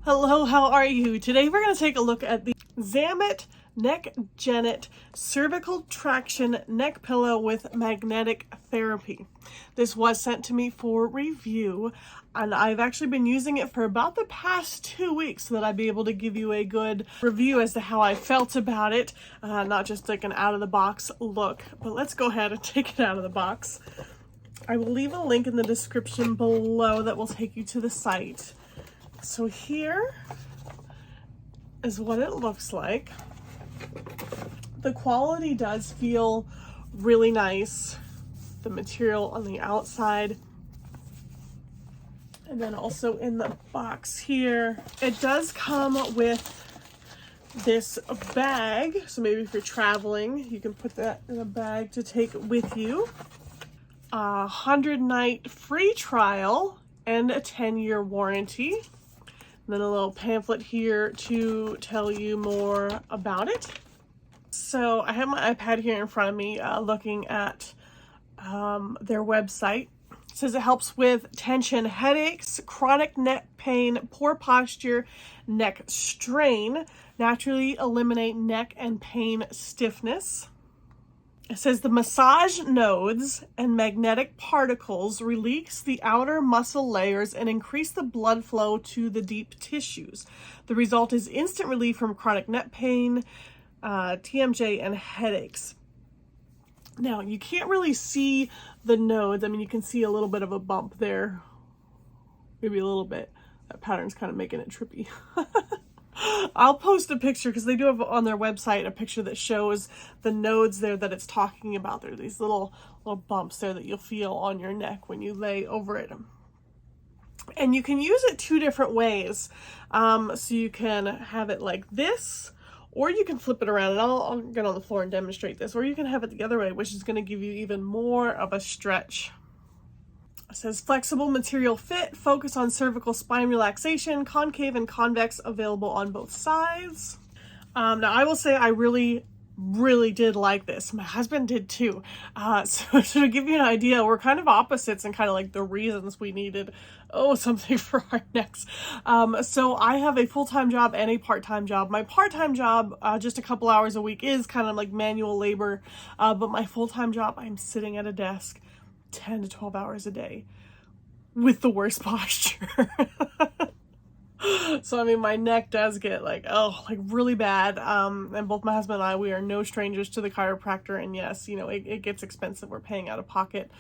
Hello, how are you? Today we're going to take a look at the ZAMAT NekGenic Cervical Traction Neck Pillow with Magnetic Therapy. This was sent to me for review, and I've actually been using it for about the past 2 weeks so that I'd be able to give you a good review as to how I felt about it, not just like an out-of-the-box look. But let's go ahead and take it out of the box. I will leave a link in the description below that will take you to the site. So here is what it looks like. The quality does feel really nice. The material on the outside. And then also in the box here. It does come with this bag. So maybe if you're traveling, you can put that in a bag to take with you. 100-night free trial and a 10-year warranty. Then a little pamphlet here to tell you more about it. So I have my iPad here in front of me looking at their website. It says it helps with tension headaches, chronic neck pain, poor posture, neck strain, naturally eliminate neck and pain stiffness. It says the massage nodes and magnetic particles release the outer muscle layers and increase the blood flow to the deep tissues. The result is instant relief from chronic neck pain, TMJ, and headaches. Now, you can't really see the nodes. I mean, you can see a little bit of a bump there. Maybe a little bit. That pattern's kind of making it trippy. I'll post a picture because they do have on their website a picture that shows the nodes there that it's talking about. There are these little bumps there that you'll feel on your neck when you lay over it. And you can use it 2 different ways. So you can have it like this, or you can flip it around, and I'll get on the floor and demonstrate this, or you can have it the other way, which is going to give you even more of a stretch. It says flexible material fit, focus on cervical spine relaxation, concave and convex, available on both sides. Now I will say I really did like this. My husband did too. So to give you an idea, we're kind of opposites and kind of like the reasons we needed something for our necks. So I have a full-time job and a part-time job. My part-time job, just a couple hours a week, is kind of like manual labor, but my full-time job, I'm sitting at a desk 10 to 12 hours a day with the worst posture. So I mean, my neck does get like really bad. And both my husband and I, we are no strangers to the chiropractor, and yes, it gets expensive. We're paying out of pocket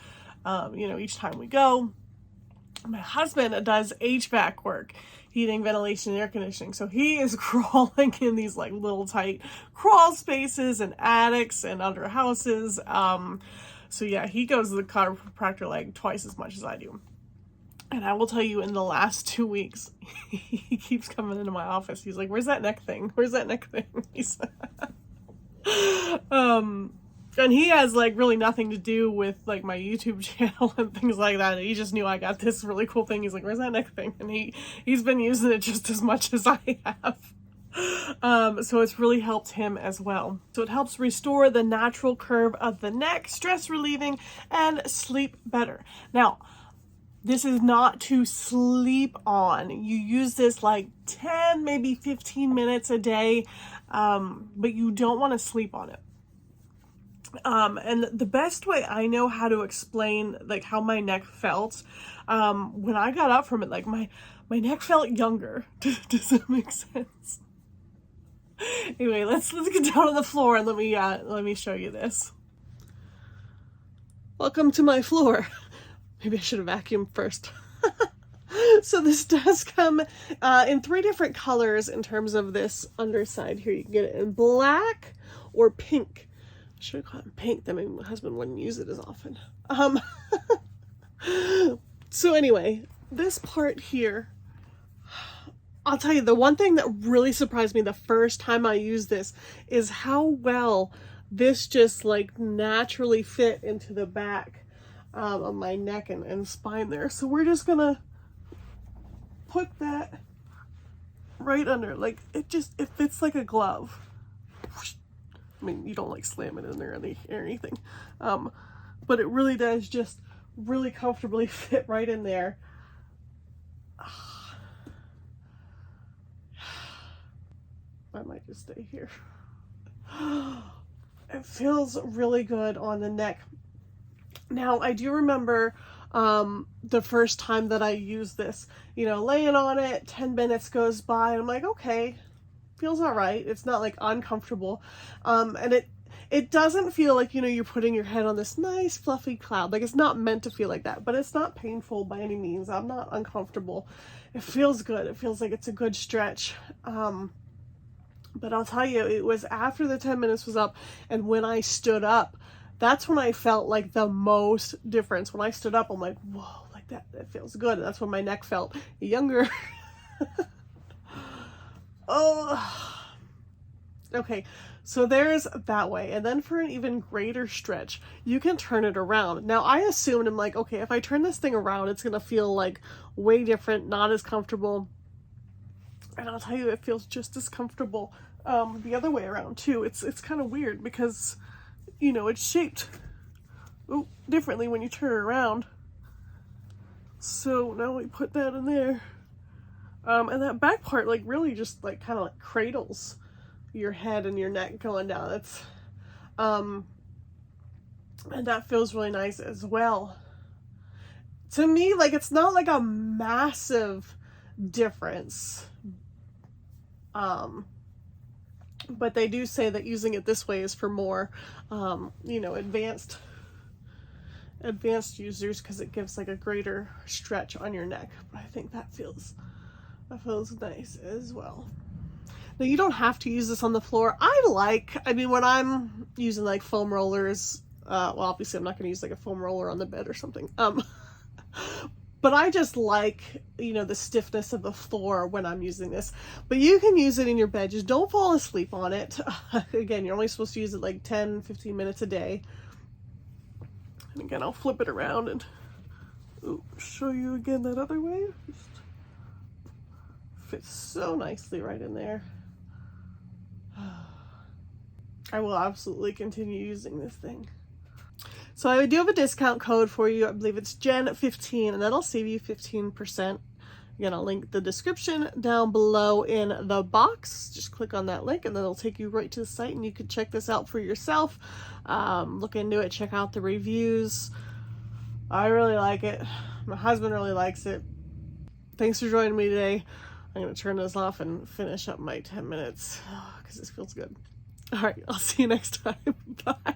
each time we go. My husband does HVAC work, heating, ventilation, and air conditioning. So he is crawling in these like little tight crawl spaces and attics and under houses. So yeah, he goes to the chiropractor like twice as much as I do. And I will tell you, in the last 2 weeks, he keeps coming into my office. He's like, where's that neck thing? Where's that neck thing? And he has like really nothing to do with like my YouTube channel and things like that. He just knew I got this really cool thing. He's like, where's that neck thing? And he's been using it just as much as I have. So it's really helped him as well. So it helps restore the natural curve of the neck, stress relieving, and sleep better. Now, this is not to sleep on. You use this like 10, maybe 15 minutes a day, but you don't want to sleep on it. And the best way I know how to explain like how my neck felt, when I got up from it, like my neck felt younger. Does that make sense? Anyway, let's get down on the floor and let me show you this. Welcome to my floor. Maybe I should have vacuumed first. So this does come in 3 different colors in terms of this underside here. You can get it in black or pink. I should have called it pink, then maybe my husband wouldn't use it as often. So anyway, this part here, I'll tell you, the one thing that really surprised me the first time I used this is how well this just like naturally fit into the back of my neck and spine there. So we're just gonna put that right under, like it fits like a glove. I mean, you don't like slam it in there or anything, but it really does just really comfortably fit right in there. I might just stay here. It feels really good on the neck. Now, I do remember the first time that I used this, you know, laying on it, 10 minutes goes by, and I'm like, okay, feels all right. It's not like uncomfortable. And it doesn't feel like, you know, you're putting your head on this nice fluffy cloud. Like, it's not meant to feel like that, but it's not painful by any means. I'm not uncomfortable. It feels good. It feels like it's a good stretch. But I'll tell you, it was after the 10 minutes was up, and when I stood up, that's when I felt like the most difference. When I stood up, I'm like, whoa, like that feels good. And that's when my neck felt younger. Oh, okay. So there's that way. And then for an even greater stretch, you can turn it around. Now, I assumed, I'm like, okay, if I turn this thing around, it's going to feel like way different, not as comfortable. And I'll tell you, it feels just as comfortable the other way around too. It's kind of weird because, you know, it's shaped differently when you turn it around. So now we put that in there. And that back part, like, really just like kind of like cradles your head and your neck going down. It's and that feels really nice as well. To me, like, it's not like a massive difference. But they do say that using it this way is for more, you know, advanced users, because it gives like a greater stretch on your neck. But I think that feels nice as well. Now, you don't have to use this on the floor. I mean, when I'm using like foam rollers, well, obviously I'm not going to use like a foam roller on the bed or something. But I just like, you know, the stiffness of the floor when I'm using this. But you can use it in your bed. Just don't fall asleep on it. Again, you're only supposed to use it like 10, 15 minutes a day. And again, I'll flip it around and show you again that other way. Just fits so nicely right in there. I will absolutely continue using this thing. So I do have a discount code for you. I believe it's Gen15, and that'll save you 15%. Again, I'll link the description down below in the box. Just click on that link and then it'll take you right to the site, and you can check this out for yourself. Look into it, check out the reviews. I really like it. My husband really likes it. Thanks for joining me today. I'm going to turn this off and finish up my 10 minutes because this feels good. All right, I'll see you next time. Bye.